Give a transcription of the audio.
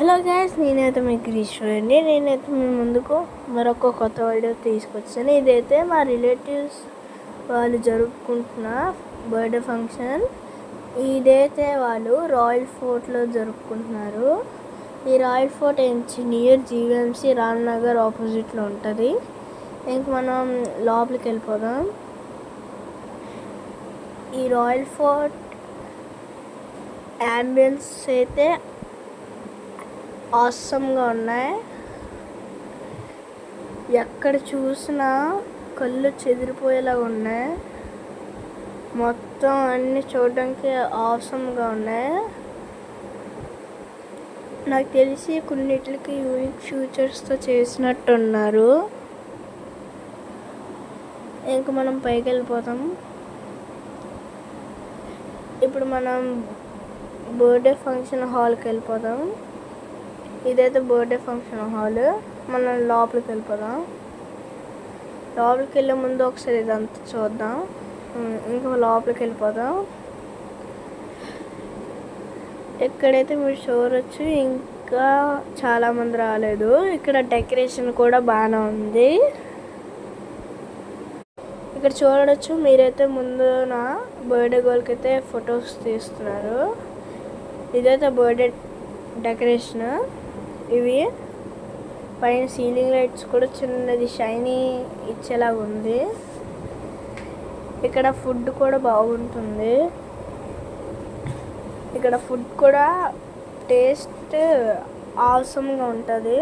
Hello guys, నేనైతే మీకు ఈశ్వరుని. నేనైతే మీ ముందుకు మరొక కొత్త వీడియో తీసుకొచ్చాను. ఇదైతే మా రిలేటివ్స్ వాళ్ళు జరుపుకుంటున్న బర్త్డే ఫంక్షన్. ఇదైతే వాళ్ళు రాయల్ ఫోర్ట్లో జరుపుకుంటున్నారు. ఈ royal fort near GVMC Ramnagar ఆపోజిట్లో ఉంటుంది. ఇంక మనం లోపలికి వెళ్ళిపోదాం. ఈ రాయల్ ఫోర్ట్ అంబియన్స్ అయితే ఆసమ్గా ఉన్నాయి. ఎక్కడ చూసినా కళ్ళు చెదిరిపోయేలా ఉన్నాయి. మొత్తం అన్నీ చూడడానికి ఆసమ్గా ఉన్నాయి. నాకు తెలిసి కొన్నిటికి యూనిక్ ఫ్యూచర్స్తో చేసినట్టున్నారు. ఇంక మనం పైకి వెళ్ళిపోతాం. ఇప్పుడు మనం బర్త్డే ఫంక్షన్ హాల్కి వెళ్ళిపోదాం. ఇదైతే బర్త్డే ఫంక్షన్ హాల్. మనం లోపలికి వెళ్ళిపోదాం. లోపలికి వెళ్ళే ముందు ఒకసారి ఇదంతా చూద్దాం. ఇంకా లోపలికి వెళ్ళిపోదాం. ఇక్కడైతే మీరు చూడవచ్చు, ఇంకా చాలామంది రాలేదు. ఇక్కడ డెకరేషన్ కూడా బాగానే ఉంది. ఇక్కడ చూడవచ్చు, మీరైతే ముందున బర్త్డే గర్ల్కి అయితే ఫొటోస్ తీస్తున్నారు. ఇదైతే బర్త్డే డెకరేషన్. ఇవి పైన సీలింగ్ లైట్స్ కూడా చిన్నది షైనీ ఇచ్చేలాగా ఉంది. ఇక్కడ ఫుడ్ కూడా బాగుంటుంది. ఇక్కడ ఫుడ్ కూడా టేస్ట్ ఆసమ్గా ఉంటుంది.